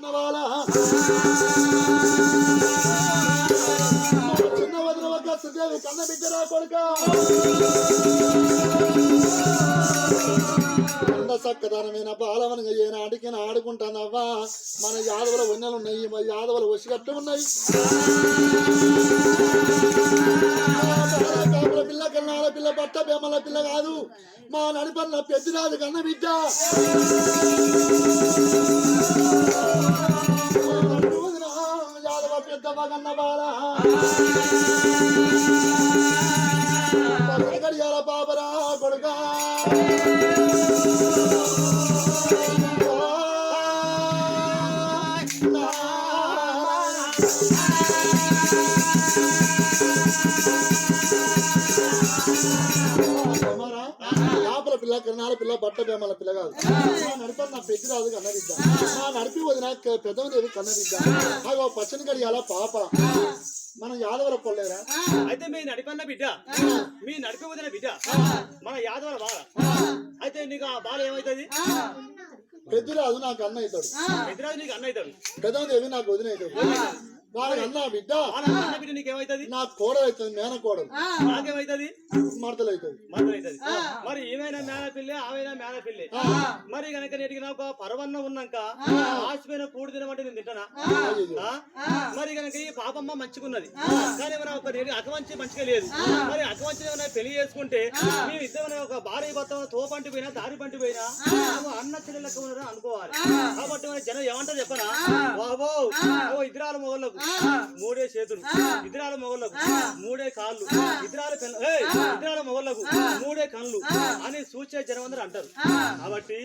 కన్నవాళ్ళ చిన్న వదిన ఒక సుదేవి కన్న బిడ్డరా కొడుక చక్కదనమైన బాలవనగా ఏనాటికి ఆడుకుంటానవ్వా మన యాదవుల వన్నెలు ఉన్నాయి మన యాదవుల వసిగట్టు ఉన్నాయి పిల్ల కన్నాల పిల్ల బట్ట బేమల పిల్ల కాదు మా నడిపన్న పెద్దరాజు కన్న బిడ్డ యాదవ పెద్దమ్మ కన్న బాల గడియాల బాబరా కొడుకా పిల్ల కిరణాల పిల్ల బట్ట బేమల పిల్ల కాదు నడిపి నా పెద్దరాజు కన్న బిడ్డ నా నడిపి వదిన పెద్దదేవి కన్న బిడ్డ అగో పచ్చని గడియాల పాప మన యాదవుల కొల్లేరా అయితే మీ నడిపన్న బిడ్డ మీ నడిపి వదిన బిడ్డ మన యాదవుల బాల అయితే నీకు ఆ బాల ఏమవుతుంది పెద్దరాజు నాకు అన్న అవుతాడు పెద్దరాజు నీకు అన్న అవుతాడు పెద్దదేవి నాకు వదిన అవుతాడు వాళ్ళకి అన్న బిడ్డ బిడ్డ నీకేమవుతుంది నాకు కోడలు అవుతుంది మేన కోడలు నాకేమవుతుంది మడతలు అవుతుంది మరి ఏమైనా మేన పిల్లే ఆమెనా మేన పిల్లే మరి కనుక నేటికి నాకు పరవన్నం ఉన్నాక ఆసిపోయిన కూడు తినమంటే నేను తింటానా మరి కనుక ఈ పాపమ్మ మంచిగున్నది కానీ మన ఒక అకమంచి మంచిగా లేదు మరి అకమంచి పెళ్లి చేసుకుంటే మేము ఇద్దరు ఒక భార్య భర్త తోపంటి పోయినా దారి పంటి పోయినా అన్న చెల్లెలకు ఉన్నారని అనుకోవాలి కాబట్టి మన జనం ఏమంటారు చెప్పనా బాబో ఇద్దరాల మొగళ్ళకు మూడే చేతులు ఇద్దరాల మొగళ్ళకు మూడే కాళ్ళు ఇద్దరాల మొగళ్ళకు మూడే కళ్ళు అని సూచే జనం అందరూ అంటారు కాబట్టి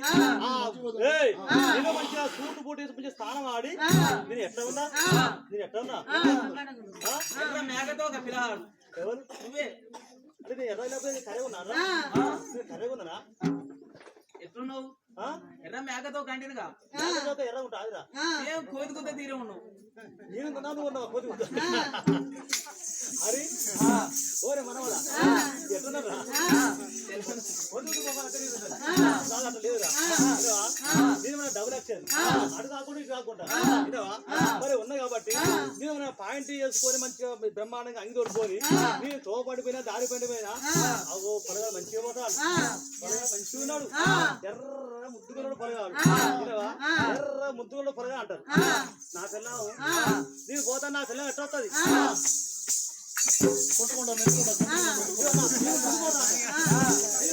నేను మంచిగా సూటు బూటు మంచి స్థానం ఆడి నేను ఎట్లా ఉన్నా మేకతో ఒక పిల్లవాడు ఎవరు నువ్వే అంటే నేను ఎర్ర కరే ఉన్నారా కరే ఉన్నారా ఎట్లున్నావు ఎర్ర మేకతో కంటినగా ఎర్ర ఉంటాదిరా ఏం కోతి కొద్ది తీరే ఉన్నావు నేను నువ్వు ఉన్నావా కోతి అరే ఓరే మనవడా ఎట్లున్నారా లేదురా నేను మన డబుల్ యాక్షన్ అటు కాకుండా ఇటు కాకుండా ఇదవా మరి ఉన్నాయి కాబట్టి నేను మన పాయింట్ చేసుకొని మంచిగా బ్రహ్మాండంగా అంగి తోడుకొని నేను తోపడిపోయినా దారి పడిపోయినా అవో పొలగా మంచిగా పోతాడు పొలగా మంచిగా ఉన్నాడు ఎర్ర ముద్దుగున్నాడు పొలగాడు ఇదవా ఎర్ర ముద్దుగున్నాడు పొలగా అంటారు నా పిల్లం నేను పోతాను నా పిల్లం ఎట్లా వస్తుంది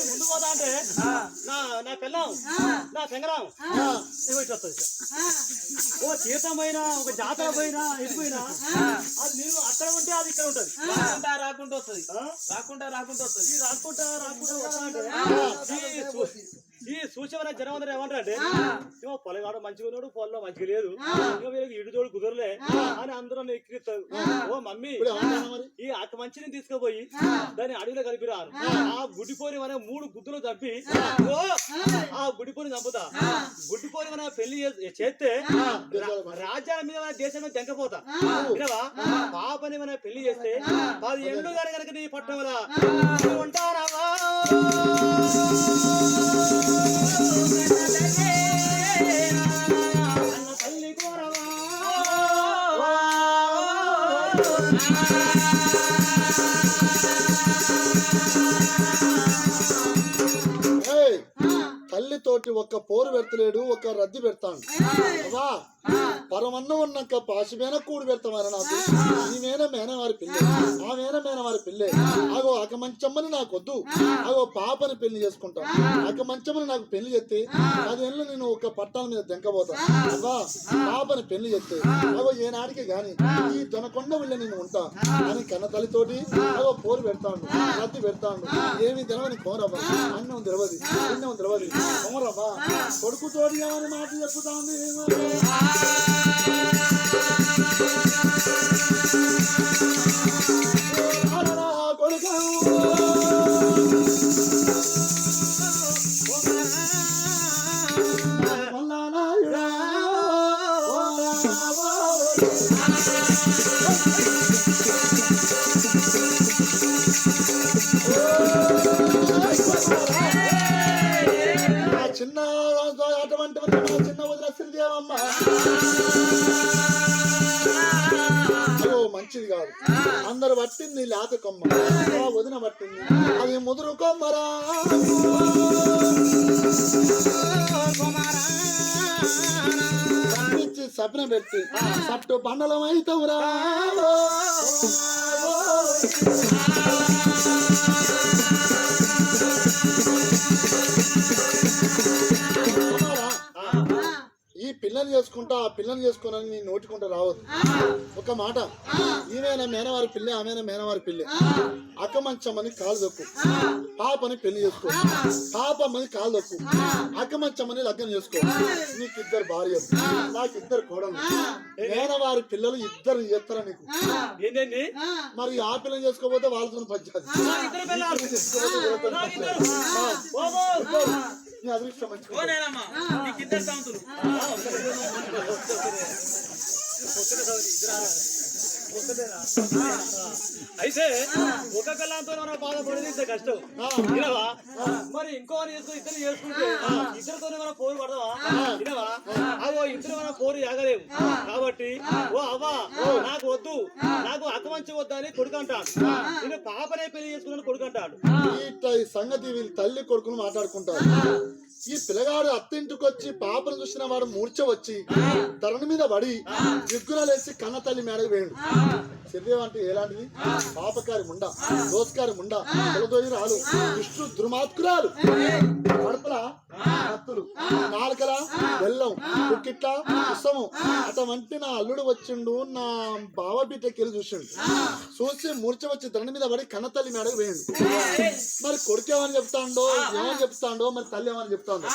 ముందు పోతా అంటే నా పిల్లం నా పెంగరాం వస్తుంది ఓ తీర్థం పోయినా ఒక జాతర పోయినా ఎటు పోయినా అది నేను అక్కడ ఉంటే అది ఇక్కడ ఉంటది రాకుండా వస్తుంది రాకుండా వస్తుంది ఈ సూచన జనం అందరూ ఏమంటారు అంటే ఏమో పొలగాడు మంచిగా ఉన్నాడు పొలంలో మంచిగా లేదు ఇటు తోడు కుదరలే అని అందరూ ఎక్కిస్తారు ఓ మమ్మీ ఈ అక్క మంచిని తీసుకుపోయి దాన్ని అడవిలో కలిపిరారు ఆ గుడ్డిపోని మన 3 గుద్దులు తప్పి ఆ గుడ్డిపోని చంపుతా గుడ్డిపోని మన పెళ్లి చేస్తే రాజ్యాల మీద మన దేశం మీద తెంకపోతా వినవా పాపని మన పెళ్లి చేస్తే 10 ఏళ్ళు గాని కనుక నీ పట్టణంలో ఉంటారావా తల్లితోటి ఒక్క పోరు పెడతలేడు ఒక రద్ది పెడతాను అవా పరమన్నం ఉన్నాక పాసిమేన కూడి పెడతామని నాకు ఈ మేనవారి పిల్లే ఆ మేనవారి పిల్లే అగో అక మంచమ్మని నాకు వద్దు అగో పాపని పెళ్లి చేసుకుంటా అక మంచమ్మని నాకు పెళ్లి చేస్తే 10 ఏళ్ళు నేను ఒక పట్టాల మీద దెంకపోతా అవా పాపని పెళ్లి చేస్తే అగో ఏనాడికి గాని ఈ దొనకొండ వెళ్ళి నేను ఉంటా అని కన్న తల్లితోటి అగో పోరు పెడతాను రద్ది పెడతాను ఏమి తెలవని కోరవ్వ అన్నం తెలవది అన్నం తెలవది కోరవ్వ కొడుకు తోడి అని మాట చెప్పుతాంది చిన్న అటువంటి చిన్న వదిన శ్రీదేవమ్మ పట్టింది లేత కొమ్మ ఆ వదిన పట్టింది అది ముదురు కొమ్మరా పంపించి సప్న పెట్టి సట్టు పండలం అయితవురా ఈ పిల్లని చేసుకుంటా ఆ పిల్లని చేసుకున్నాను నీ నోటికుంటా రావద్దు ఒక మాట ఈమెన మేనవారి పిల్ల ఆమెన మేనవారి పిల్ల అక్క మంచమని కాలు దొక్కు పాపని పెళ్లి చేసుకో పాపమ్మని కాలు దొక్కు అక్క మంచమని లగ్నం చేసుకో నీకు ఇద్దరు భార్యలు నాకు ఇద్దరు కోడలు మేనవారి పిల్లలు ఇద్దరు చేస్తారా నీకు ఏంటండి మరి ఆ పిల్లని చేసుకోకపోతే వాళ్ళతో పంచాలి నీ అదృష్టం మంచిగా అయితే ఒక పిల్లలతో మనం బాధపడేది కష్టం వినవా మరి ఇంకో ఇద్దరు చేసుకుంటే ఇద్దరితో మనం పోరు పడదావా వినవా అగో ఇద్దరు మనం పోరు ఆగలేము కాబట్టి ఓ అవ్వా నాకు వద్దు నాకు అక్కమంచి వద్దా అని కొడుకు అంటాడు నేను పాపనే పెళ్లి చేసుకున్నాను కొడుకు అంటాడు ఈ సంగతి వీళ్ళు తల్లి కొడుకులు మాట్లాడుకుంటారు ఈ పిల్లగాడు అత్తింటికి వచ్చి పాపను చూసిన వాడు మూర్ఛ వచ్చి ధరణి మీద పడి దిగ్గునలేసి కన్న తల్లి మేడకు వేయండు శరీరం అంటే ఎలాంటిది పాపకారి ముండ దోసకారి ముండ తొలదోయి రాలు విష్ణు దుర్మాత్కురాలు కడుపుల కత్తులు నాలుకల బెల్లం కుక్కిట్ల ఇష్టము అటువంటి నా అల్లుడు వచ్చిండు నా బావ బిడ్డకెళ్ళి చూసిండు చూసి మూర్ఛ వచ్చి ధరణి మీద పడి కన్న తల్లి మేడకు వేయండు మరి కొడుకు ఏమని చెప్తాండో ఏమని చెప్తాండో మరి తల్లి ఏమని చెప్తాండో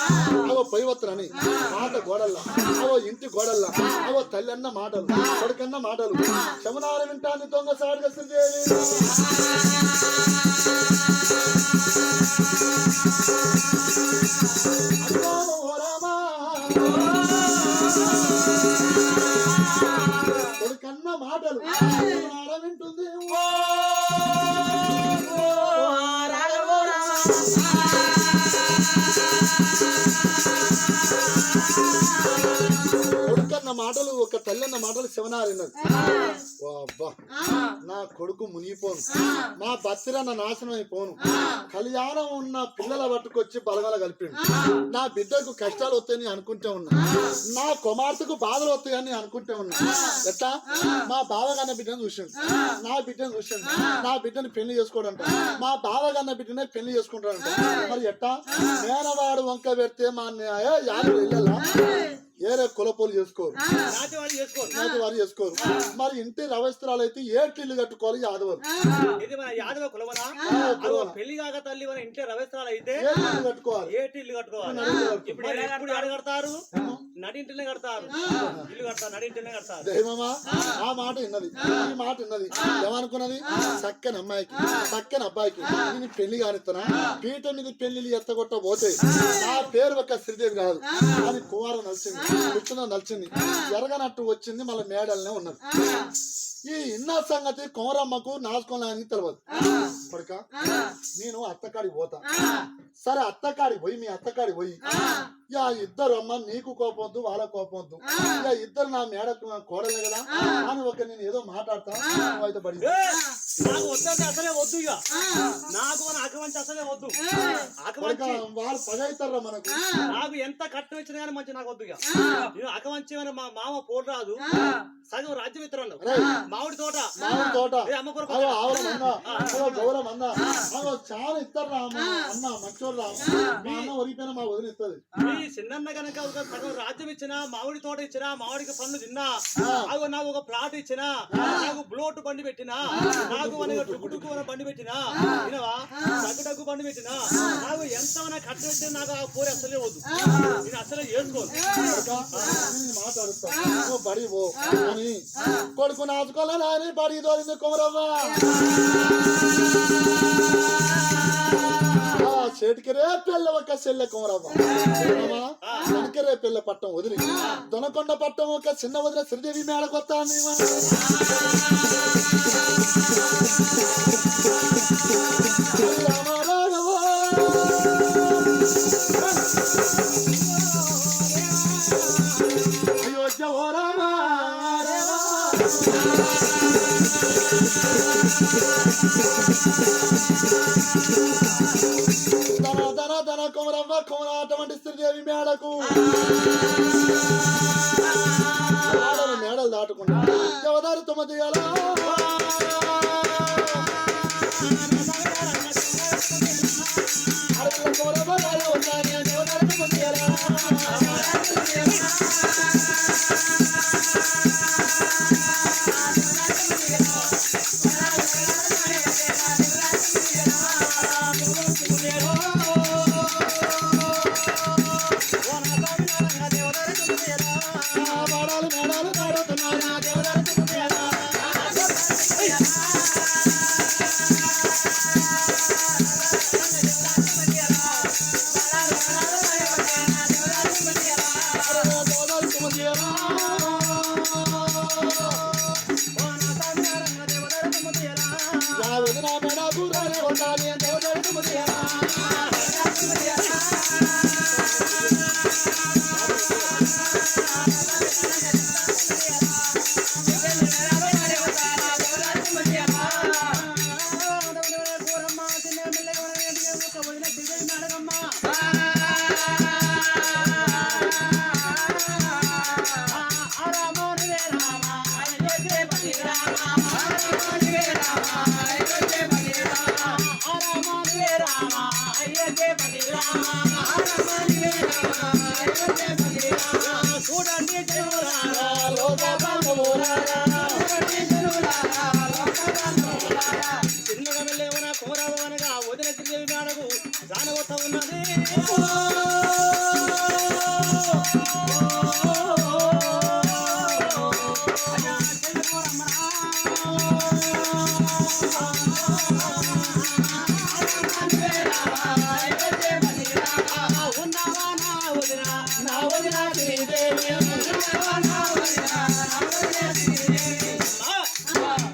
అవో పొయ్యవత్తరని మాట గోడల్లా అవో ఇంటి గోడల్లా అవో తల్లి అన్న మాటలు కొడుకన్న మాటలు శమనార వింటాన్ని దొంగ సాడుగా శ్రీదేవి కొడుకన్న మాటలు శమనార వింటుంది కొడుకన్న మాటలు ఒక తల్లి అన్న మాటలు శివనారిన్నది అబ్బా నా కొడుకు మునిగిపోను నా బతిరన్న నాశనం అయిపోను కళ్యాణం ఉన్న పిల్లల పట్టుకొచ్చి బలగల కలిపిండు నా బిడ్డకు కష్టాలు వస్తాయని అనుకుంటే ఉన్నా నా కుమార్తెకు బాధలు వస్తాయని అనుకుంటే ఉన్నా ఎట్లా మా బావగన్న బిడ్డను చూసిండు నా బిడ్డను చూసిండు నా బిడ్డని పెళ్లి చేసుకోడంట మా బావగన్న బిడ్డనే పెళ్లి చేసుకుంటాడంట మరి ఎట్టా మేనవాడు వంక పెడితే మా యాభై వెళ్ళాలా ఏరే కులపోలు చేసుకోరు నాటి వారు చేసుకోరు మరి ఇంటి రవస్త్రాలు అయితే ఏటిల్లు కట్టుకోవాలి యాదవరు యాదవ కులవనా పెళ్లి కాక తల్లి మన ఇంట్లో రవస్త్రాలు అయితే కట్టుకోవాలి ఏటిల్లు కట్టుకోవాలి ఇప్పుడు కడతారు నడింటినే కడతారు ఇల్లు కడతారు నడింటినే కడతారు దైవమా ఆ మాట విన్నది ఈ మాట విన్నది ఏమనుకున్నది చక్కని అమ్మాయికి చక్కని అబ్బాయికి నేను పెళ్లి కానిస్తున్నా పీట మీద పెళ్లి ఎత్తగొట్ట పోతే నా పేరు ఒక శ్రీదేవి కాదు అని కుమారం నలిచింది కూర్చున్న నలిచింది ఎరగనట్టు వచ్చింది మళ్ళీ మేడల్నే ఉన్నది ఈ ఇన్న సంగతి కోరమ్మకు నాచుకోవాలని తెలియదు పడక నేను అత్తకాడికి పోతా సరే అత్తకాడికి పోయి మీ అత్తకాడికి పోయి యా ఇద్దరు అమ్మ నీకు కోపొద్దు వాళ్ళ కోపొద్దు ఇక ఇద్దరు నా మేడకు కోడలే కదా అని ఒక నేను ఏదో మాట్లాడతా అయితే పడి నాకు వద్దంటే అసలే వద్దు ఇక నాకు మన అకమంచి అసలే వద్దు వాళ్ళు పగైతారా మనకు నాకు ఎంత కట్టం ఇచ్చినా కానీ మంచి నాకు వద్దు ఇక నేను అకమంచి మా మామ పోటు రాదు సగం రాజ్యం ఇద్దరు మామిడి తోట గౌరవం అన్న చాలా ఇస్తారు అన్న మంచోడు రా మా అన్న ఒరిగిపోయినా మా వదిలి ఇస్తుంది ఈ చిన్న గనక ఒక సగం రాజ్యం ఇచ్చినా మామిడి తోట ఇచ్చినా మామిడికి పండ్లు తిన్నా నాకు నాకు ఒక ప్లాట్ ఇచ్చినా నాకు బ్లోట్ బండి పెట్టినా నాకు టుకుటుకు బండి పెట్టినా వినవా దగ్గు బండి పెట్టినా నాకు ఎంత కట్ట పెట్టినా నాకు ఆ పోరి అసలే వద్దు నేను అసలే చేసుకోను మాట్లాడుతా బడి పో అని కొడుకు నాచుకోవాలని బడి దోరింది కుమరవ్వ చేటికరే పిల్ల ఒక చెల్లె కుమరవ్వ వెనకరే పిల్ల పట్టం వదిలి దొనకొండ పట్టం ఒక చిన్న వదిన శ్రీదేవి మేడకొత్తా అయోధ్య ఓ రామ శ్రీదేవి మేడకు మేడలు దాటుకున్నా ఎవదారు తుమ్మదియాలా చిన్నగా వెళ్ళేవనా కోరావనగా వదిన శ్రీదేవి మేడకు జానవత ఉన్నది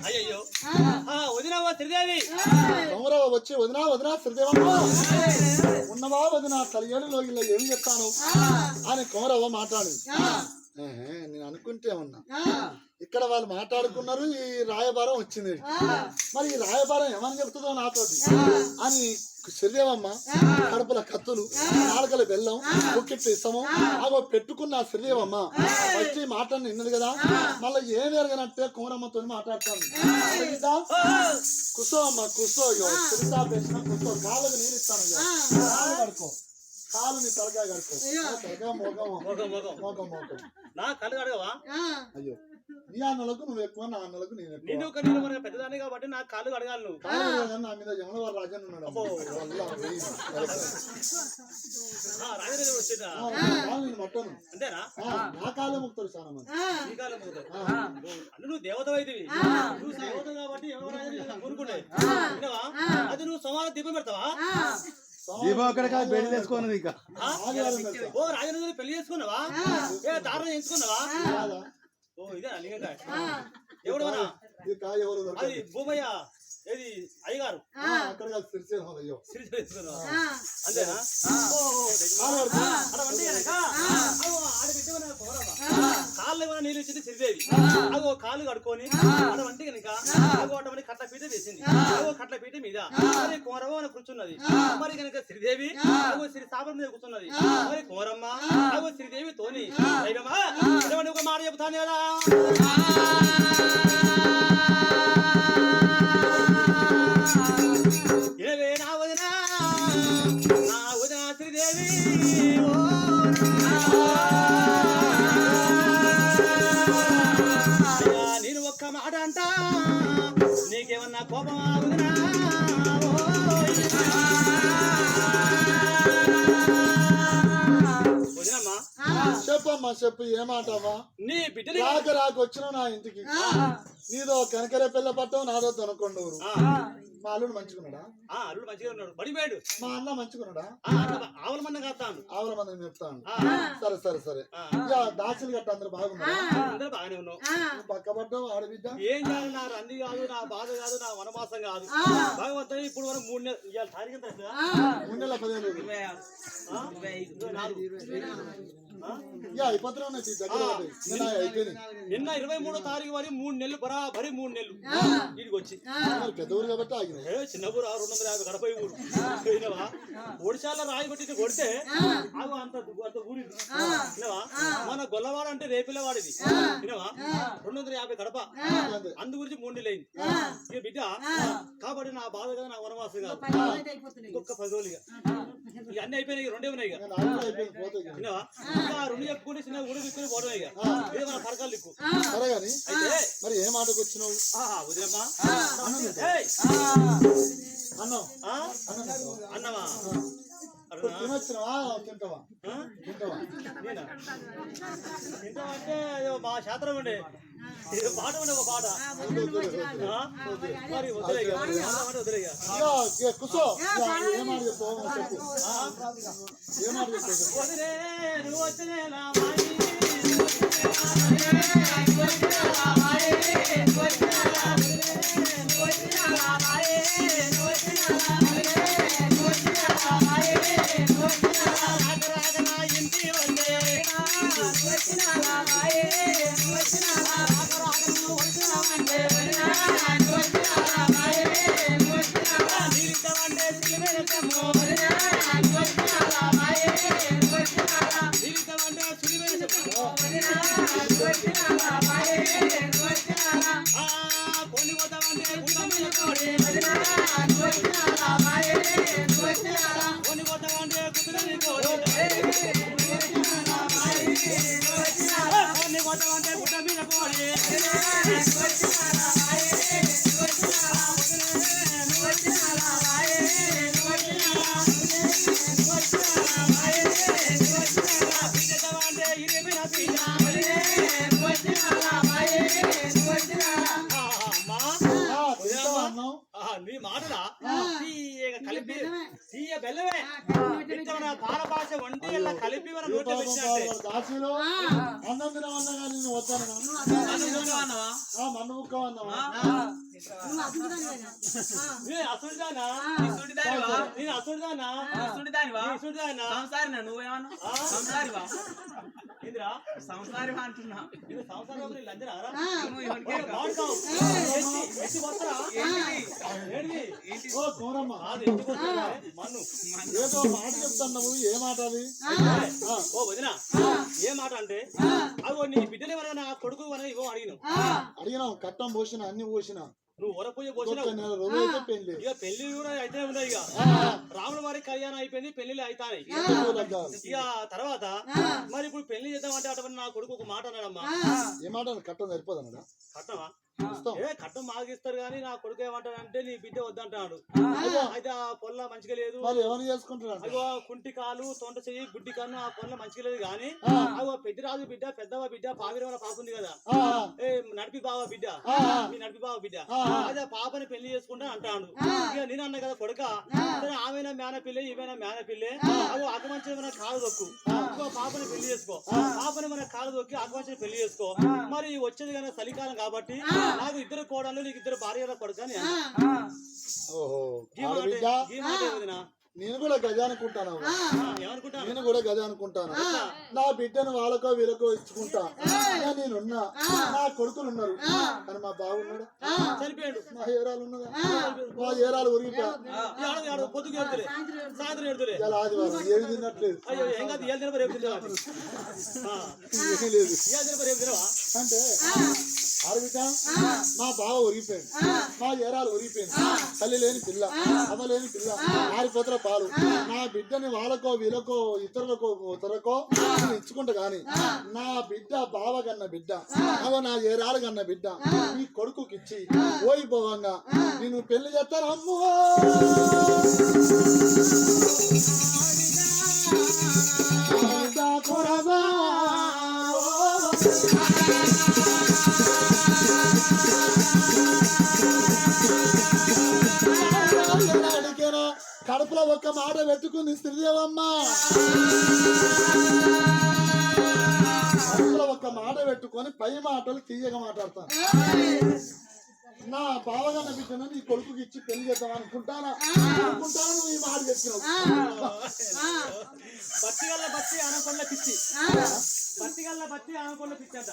అయ్యో వదినవా శ్రీదేవి కౌరవ వచ్చి వదినా వదినా శ్రీదేవమ్మ ఉన్నవా వదినా కలియేడులో ఇలా ఏమి చెప్తాను అని కౌరవ మాట్లాడు నేను అనుకుంటే ఉన్నా ఇక్కడ వాళ్ళు మాట్లాడుకున్నారు ఈ రాయబారం వచ్చింది మరి ఈ రాయబారం ఏమని చెప్తుందో నాతోటి అని శ్రీదేవమ్మ కడుపుల కత్తులు నాలుకల బెల్లం బుక్కిట్టు ఇస్తాము అగో పెట్టుకున్న శ్రీదేవమ్మ వచ్చి మాటలు విన్నది కదా మళ్ళీ ఏం ఎరగనంటే కోరమ్మతో మాట్లాడతాను కుసో అమ్మ కుసో సిరితా పేసిన కుసో కాళ్ళకు నీరు ఇస్తాను కాలు కడుకో కాలు నీ తలకాయ కడుకో తలకాయ మోగం నా కళ్ళు అడగవా అయ్యో నీ అన్నలకు నువ్వు ఎక్కువ నా అన్నలకు నేను నేను పెద్దదాన్ని కాబట్టి నా కాళ్ళు అడగాలి నువ్వు నా మీద యమనవారు రాజన్ ఉన్నాడు మట్టను అంతేనా నా కాళ్ళే ముక్తారు చాలా మంది నీ కాళ్ళు ముక్తారు నువ్వు దేవత అయితే నువ్వు దేవత కాబట్టి ఎవరు కోరుకుంటే అది నువ్వు సమాన దీపం పెడతావా దీపం అక్కడ పెళ్లి చేసుకున్నది ఇంకా ఓ రాజు పెళ్లి చేసుకున్నావా ఏ దారుణం ఎంచుకున్నావా ఓ ఇదే లింగకాయ ఎవడు అది భూమయ్య ఏది అయ్యగారు అక్కడ సిరిసేన అంతేనా కాళ్ళు ఏమైనా నీళ్ళు ఇచ్చింది శ్రీదేవి అగో కాళ్ళు కడుక్కొని అడ వంటి కనుక అగో అటువంటి కట్ల పీట వేసింది అగో కట్ల పీట మీద మరి కోరమ్మ అని కూర్చున్నది మరి కనుక శ్రీదేవి అగో శ్రీ సాబర్ మీద కూర్చున్నది మరి కోరమ్మ అగో శ్రీదేవి తోని దైవమా ఒక మాట చెబుతాను కదా ఇరవే నా వదినా శ్రీదేవి నేను ఒక్క మాట అంట నీకేమన్నా కోపం వదినా వదినమ్మా చెప్పమ్మా చెప్పు ఏమాటమ్మా నీ బిడ్డలు రాక వచ్చినావు నా ఇంటికి నీదో కనకరే పిల్ల పట్టం నాదో దొనకొండూరు మా అల్లుడు మంచుకున్నాడా అల్లుడు మంచిగా ఉన్నాడు బడిపోయాడు మా అన్న మంచుకున్నాడా ఆవుల మంది కాస్తాను ఆవుల మందిని చెప్తాను సరే సరే సరే దాచులు గట్ట అందరు బాగున్నారు బాగానే ఉన్నావు నువ్వు పక్కబడ్డావు ఆడబిడ్డ ఏం చేయాలి నా రంది కాదు నా బాధ కాదు నా వనవాసం కాదు భగవంతుడు ఇప్పుడు మనం 3 నెలలు ఇవాళ తారీఖు ఎంత అవుతుందా? 3 నెలల 15 రోజులు అయిపోతున్నా ఉన్నాయి దగ్గర పడ్డాయి. అయిపోయింది నిన్న 23వ తారీఖు వరకు 3 నెలలు బరాబరి 3 నెలలు వీడికి వచ్చి మరి పెద్ద ఊరు కాబట్టి ఆగిన చిన్న ఊరు 250 గడపై ఊరు పోయినవా ఒడిశాలో రాయి కొట్టి కొడితే అవి అంత ఊరి వినవా మన గొల్లవాడు అంటే రేపిల్లవాడిది వినవా 250 గడప అందు గురించి 3 నెలలు అయింది ఇక బిడ్డ కాబట్టి నా బాధ కదా నా వనవాసం కాదు ఇంకొక 10 రోజులు ఇక అన్ని అయిపోయినాయి 2 ఉన్నాయి ఇక అయిపోయింది పోతే వినవా ఇక 2 చెప్పుకుంటే చిన్న ఊరు తీసుకుని పోవడం ఇక ఇదే మన పరకాలు దిక్కు సరే గాని అయితే మరి ఏ మాటకు వచ్చినావు వదిలేమ్మా అన్నావు అన్నవా తినొచ్చినవా తింటావా తింటావా తింటామంటే మా శాస్త్రం ఉండే పాట ఉండే ఒక పాట మరి వదిలేగా వదిలేగా కూర్చో ఏ మాట చెప్పు చెప్పు ఏ మాట చెప్పు వదిలే నువ్వు వచ్చినే నా ఇంటి వందే నీ మాటలా కలిపి తీయ బెల్లమే మన బాల భాష వంటి ఇలా కలిపి మన నోట్లో దాసిలో అన్నం తినవన్నా కానీ నేను వద్దాను మన్ను ముక్క అన్నావా అసుడిదానా నేను అసుడిదానా నువ్వేమన్నా ఇందిరా సంసారి అంటున్నా సంసారం లంజరారా మన్ను ఏదో మాట చెప్తున్నావు ఏ మాట అది ఓ వదినా ఏ మాట అంటే అగో నీ బిడ్డలు ఎవరైనా నా కొడుకు అని ఇవో అడిగినావు కట్టం పోసిన అన్ని పోసిన నువ్వు వరపోయి పోసినావు రోజులైతే పెళ్లి ఇక పెళ్లి కూడా అయితే ఉన్నాయి ఇక రాముల వారి కళ్యాణం అయిపోయింది పెళ్లిళ్ళు అవుతాయి ఇక తర్వాత మరి ఇప్పుడు పెళ్లి చేద్దామంటే అటువంటి నా కొడుకు ఒక మాట అన్నాడమ్మా ఏ మాట కట్టం సరిపోదన్నాడా కట్టమా కట్టం మాగిస్తారు గానీ నా కొడుకు ఏమంటాడంటే నీ బిడ్డ వద్దంటున్నాడు అయితే ఆ పొల్ల మంచిగా లేదు ఎవరు చేసుకుంటున్నాడు అగో కుంటి కాలు తొంట చెయ్యి గుడ్డి కన్ను ఆ పొల్ల మంచిగా లేదు గానీ అగో పెద్దరాజు బిడ్డ పెద్దవ బిడ్డ పావిరవన పాకుంది కదా ఏ నడిపి బావ బిడ్డ మీ నడిపి బావ బిడ్డ అదే పాపని పెళ్లి చేసుకుంటా అంటాడు ఇక నేను అన్నా కదా కొడుక ఆమెనా మేన పిల్ల ఈమెనా మేన పిల్లే అగో అకమంచి మన కాలు దొక్కు ఇంకో పాపని పెళ్లి చేసుకో పాపని మన కాలు దొక్కి అకమంచి పెళ్లి చేసుకో మరి వచ్చేది కానీ చలికాలం కాబట్టి నాకు 2 కోడళ్ళు నీకు 2 భార్యల కొడుకు అని నేను కూడా గజ అనుకుంటాను నేను కూడా గజ అనుకుంటాను నా బిడ్డను వాళ్ళకో వీళ్ళకో ఇచ్చుకుంటా నేనున్నా నా కొడుకులు ఉన్నారు కానీ మా బాగున్నాడు చనిపోయాడు మా ఏరాలు ఉన్నదా మా ఏరాలు ఉరిగిపోయా పొద్దుకు ఎడుతులే సాయంత్రం ఎడుతులే ఆదివారం ఏమి తిన్నట్లేదు అయ్యో ఏం కాదు ఏం తినప రేపు తినవా లేదు రేపు తినవా అంటే ఆడబిడ్డ మా బావ ఉరిగిపోయింది మా ఏరాలు ఉరిగిపోయింది తల్లి లేని పిల్ల అమ్మ లేని పిల్ల ఆరిపోతల పాలు నా బిడ్డని వాళ్ళకో వీళ్ళకో ఇతరులకో ఉతరకో ఇచ్చుకుంటా గాని నా బిడ్డ బావ కన్న బిడ్డ అవ నా ఏరాలు కన్న బిడ్డ ఈ కొడుకుకి ఇచ్చి ఓయిపోవంగా నేను పెళ్లి చేస్తాను అమ్మో కడుపులో ఒక్క మాట పెట్టుకుంది శ్రీదేవమ్మ మనసులో ఒక మాట పెట్టుకొని పై మాటలు తీయగా మాట్లాడతాను. నా బావగాన్న బిడ్డను నీ కొడుకుకి ఇచ్చి పెళ్లి చేద్దాం అనుకుంటాను నువ్వు ఈ మాట చెప్పినావు. బత్తిగల్ల బత్తి ఆనకొండ పిచ్చి బత్తిగల్ల బత్తి ఆనకొండ పిచ్చి అంట.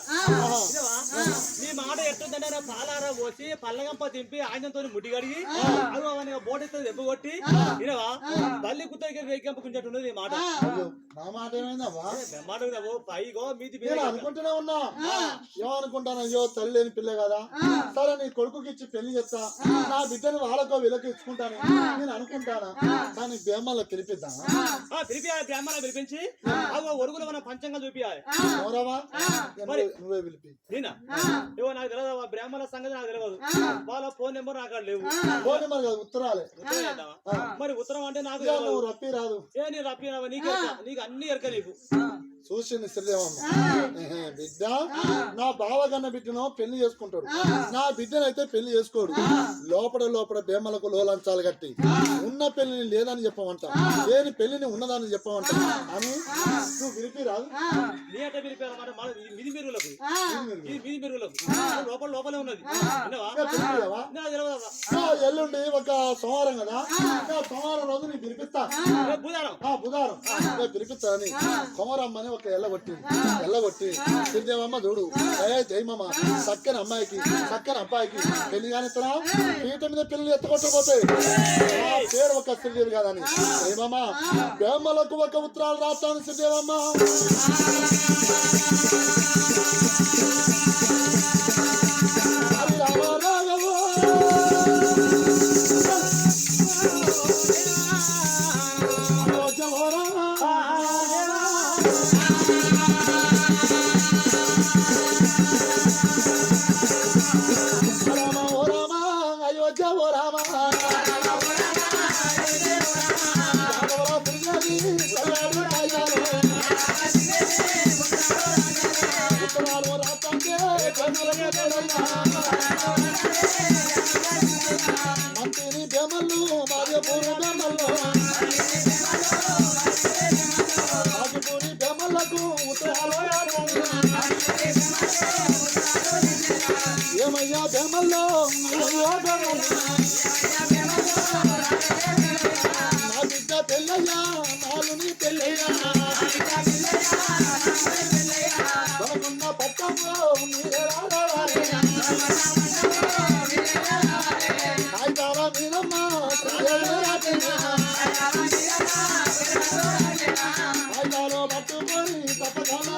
నీ మాట ఎట్టుందంటే పాలారా పోసి పల్లగంప దింపి ఆయనతో ముడి కడిగి అది అవన్నీ బోటెత్తో దెబ్బ కొట్టి వినవా తల్లి కుత్తకి రేకెంపుకుంటున్నది ఈ మాట. నా మాట ఏమైందమ్మా? మాట పైగో మీది నేను అనుకుంటూనే ఉన్నా, ఏమనుకుంటాను, అయ్యో తల్లి లేని పిల్ల కదా, సరే నీ కొడుకుకి ఇచ్చి పెళ్లి చేస్తా, నా బిడ్డని వాళ్ళకో వీళ్ళకి ఇచ్చుకుంటాను నేను అనుకుంటానా. కానీ బేమల్లో పిలిపిద్దామా? పిలిపియాలి, బ్రాహ్మణ పిలిపించి అగో ఒరుగులు మన పంచంగా చూపియాలి. నువ్వే పిలిపి. నేనా ఏవో నాకు తెలియదు, బ్రాహ్మణ సంగతి నాకు తెలియదు, వాళ్ళ ఫోన్ నెంబర్ నాకు లేవు. ఫోన్ నెంబర్ కాదు, ఉత్తరాలే. మరి ఉత్తరం అంటే నాకు నువ్వు రప్పి రాదు. ఏ నీ రప్పి నీకు అన్ని ఎరక నీకు చూసి నిశ్చలేవమ్మ బిడ్డ, నా బావగన్న బిడ్డను పెళ్లి చేసుకుంటాడు, నా బిడ్డనైతే పెళ్లి చేసుకోడు. లోపల బేమలకు లోలంచాలు కట్టి ఉన్న పెళ్లిని లేదని చెప్పమంట, లేని పెళ్లిని ఉన్నదాన్ని చెప్పమంట అని నువ్వు పిలిపి రాదు. నీ అంటే పిలిపారన్నమాట. మిది మెరుగులకు మిది మెరుగులకు లోపలే ఉన్నది. ఎల్లుండి ఒక సోమవారం కదా, సోమవారం రోజు నీకు పిలిపిస్తా. బుధవారం పిలిపిస్తా అని సోమవారమ్మని ఒక ఎల్లగొట్టి శ్రీదేవమ్మ చూడు, జయమ్మ చక్కని అమ్మాయికి చక్కని అబ్బాయికి పెళ్లి కానిస్తున్నా, పీట మీద పెళ్లి ఎత్తుకొట్టబోతాయి. పేరు ఒక శ్రీదేవి కాదని జయమ్మ బేమలకు ఒక ఉత్తరాలు రాస్తాను. శ్రీదేవమ్మ మంత్రిని బేమల్లు మాజపూరి బేమల్లు బేమల్లకు ఉత్తరాలు ఏమయ్యా బేమల్లో నా బిడ్డ పెళ్ళయ్యా నాలుని పెళ్ళయ్యా బలకున్న పట్టంలో కాగితాల మీరమ్మ కాగితాలు పట్టుకొని తప్పకుండా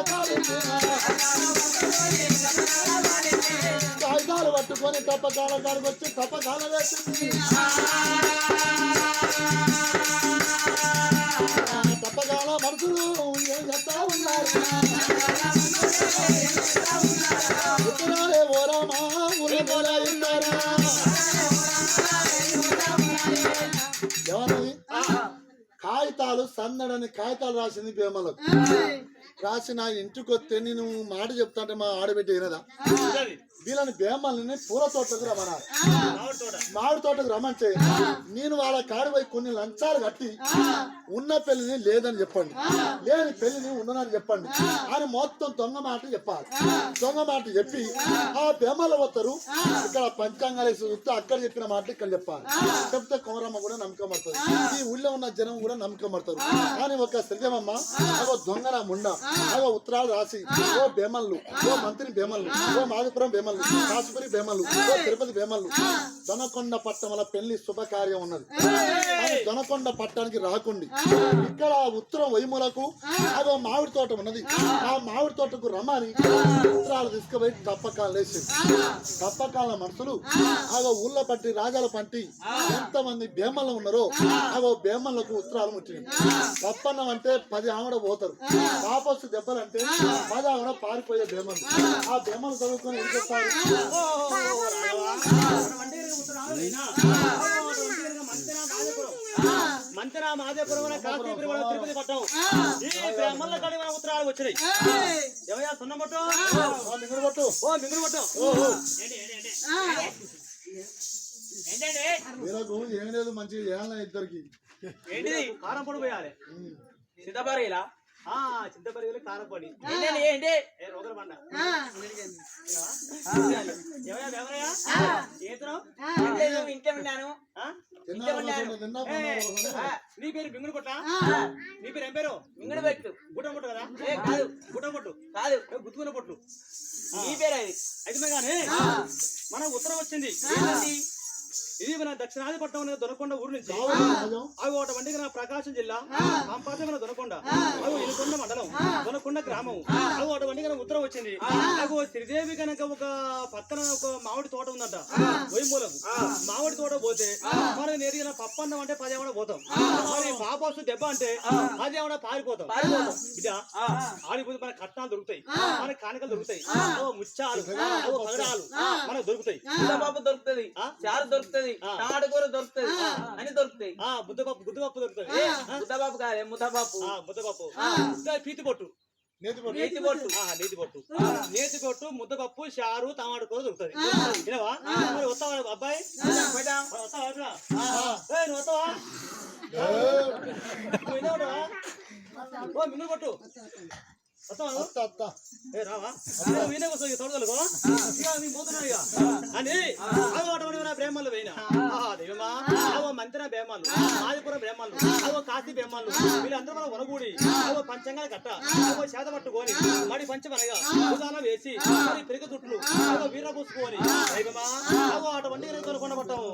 కాగితాలు పట్టుకొని తప్పకాల కాడికి వచ్చి తప్పకాల వేసింది. తప్పకాల మనుషులు ఏం చెప్తా ఉన్నారు, ఉత్తరాలే ఓరామా ఉలగలా ఇస్తారా. ఎవరిది కాగితాలు సందడని కాగితాలు రాసింది బేమలకు. రాసి నా ఇంటికి వస్తే నేను మాట చెప్తాంటే మా ఆడబిడ్డ వినదా, వీళ్ళని బేమల్ని పూల తోటకు రమ్మన్నారు, మామిడి తోటకు రమ్మంటే నేను వాళ్ళ కాడిపోయి కొన్ని లంచాలు కట్టి ఉన్న పెళ్లిని లేదని చెప్పండి, లేని పెళ్లిని ఉన్నదని చెప్పండి అని మొత్తం దొంగ మాట చెప్పాలి. దొంగ మాట చెప్పి ఆ బేమల వస్తారు ఇక్కడ పంచాంగాలు చూస్తే అక్కడ చెప్పిన మాట ఇక్కడ చెప్పాలి. చెప్తే కోరమ్మ కూడా నమ్మకం పడుతుంది, ఈ ఊళ్ళో ఉన్న జనం కూడా నమ్మకం పడతారు. కానీ ఒక శ్రీదేవమ్మ అగో దొంగన ముండ అగో ఉత్తరాలు రాసి ఓ బేమల్లు, ఓ మంత్రి బేమల్లు, ఓ మాదిపురం బేమల్లు, కాశీపురి బేమల్లు, ఓ తిరుపతి బేమల్లు, దొనకొండ పట్టణంలో పెళ్లి శుభకార్యం ఉన్నది. దొనకొండ పట్టణానికి రాకుండి ఇక్కడ ఉత్తరం వైమూలకు అదో మామిడి తోట ఉన్నది, ఆ మామిడి తోటకు రమ్మని ఉత్తరాలు తీసుకుపోయి తప్పకాలు వేసింది. తప్పకాల మనుషులు అగో ఊళ్ళో పట్టి రాజాల పంటి ఎంతమంది బేమల్లో ఉన్నారో అగో బేమల్లకు ఉత్తరాలు ముట్టింది. తప్పన్నం అంటే 10 ఆవిడ పోతారు, వాపసు దెబ్బలంటే 10 ఆవిడ పారిపోయే బేమలు. ఆ బేమలు చదువుకొని ఏం చెప్తారు, మంతెన మాదేపురం కాశీపురం తిరుపతి పట్టం ఈ బ్రాహ్మణుల కాడి మన ఉత్తరాలు వచ్చినాయి. ఏమయ్యా సున్నమొట్టు మింగుడు పట్టు, ఓ మింగుడు పట్టం వీళ్ళకు ఏం లేదు మంచిగా చేయాలి ఇద్దరికి. ఏంటిది కారం పొడి పోయాలి సిద్ధపార ఇలా చింతపరిగిలి కారపొడి ఏంటి ఏ రోగల బండ ఆ. ఎవరయ్యా చేతున్నావు లేదు, ఇంట్లో ఉన్నాను. నిన్న నీ పేరు బింగుడు కొట్ట నీ పేరు ఏం పేరు ఇంగడి పెట్టు. గుట్ట కొట్టు కదా ఏ కాదు గుట్ట కొట్టు కాదు, గుర్తుకున్న పొట్లు నీ పేరు అది. అయితే కానీ మన ఉత్తరం వచ్చింది ఏంటది? ఇది మన దక్షిణాది పట్టణం దొనకొండ ఊరు నుంచి అవి ఒకటి వంటికి నా ప్రకాశం జిల్లా పంపాతమైన దొనకొండ అవి ఇనుకొండ మండలం దొనకొండ గ్రామం అవి ఒకటి వంటికి ఉత్తరం వచ్చింది అవి శ్రీదేవి కనుక ఒక పక్కన ఒక మామిడి తోట ఉందంట వైమూలకు మామిడి తోట పోతే మరి నేరుగా పప్పన్నం అంటే 10 ఏమన్నా పోతాం మరి పాపసు దెబ్బ అంటే 10 ఏమన్నా పారిపోతాం బిడ్డ ఆడిపోతే మన కట్నాలు దొరుకుతాయి మన కానికలు దొరుకుతాయి ముత్యాలు పగడాలు మనకు దొరుకుతాయి ముద్దపప్పు దొరుకుతుంది, చారు దొరుకుతుంది, టమాటా కూర దొరుకుతుంది, అన్ని దొరుకుతాయి. ముద్దపప్పు దొరుకుతుంది ముద్దపప్పు కాదే, ముద్దపప్పు. ముద్దపప్పు పీతి పొట్టు నేతి పొట్టు. నేతి పొట్టు ముద్దపప్పు చారు టమాటా కూర దొరుకుతుంది వినవా మరి వస్తావా అబ్బాయి వస్తావా నువ్వు వస్తావా మిన్ను పట్టు వస్తావా రావా వీనే కోసం తోడగలుగు మీ పోతున్నాడు ఇక అని అవి నా బ్రహ్మలు పోయినా దేవమా అవో మంత్రి బ్రహ్మలు ఆదిపురం బ్రహ్మలు అవో కాశీ బ్రహ్మలు వీళ్ళందరూ మనం వనగూడి అవో పంచంగా కట్ట అవో చేత పట్టుకొని మడి పంచమనగా ఉదాహరణ వేసి మరి పెరుగు చుట్లు అవో వీర పూసుకొని దైవమా అవో అటువంటి కొనబట్టాము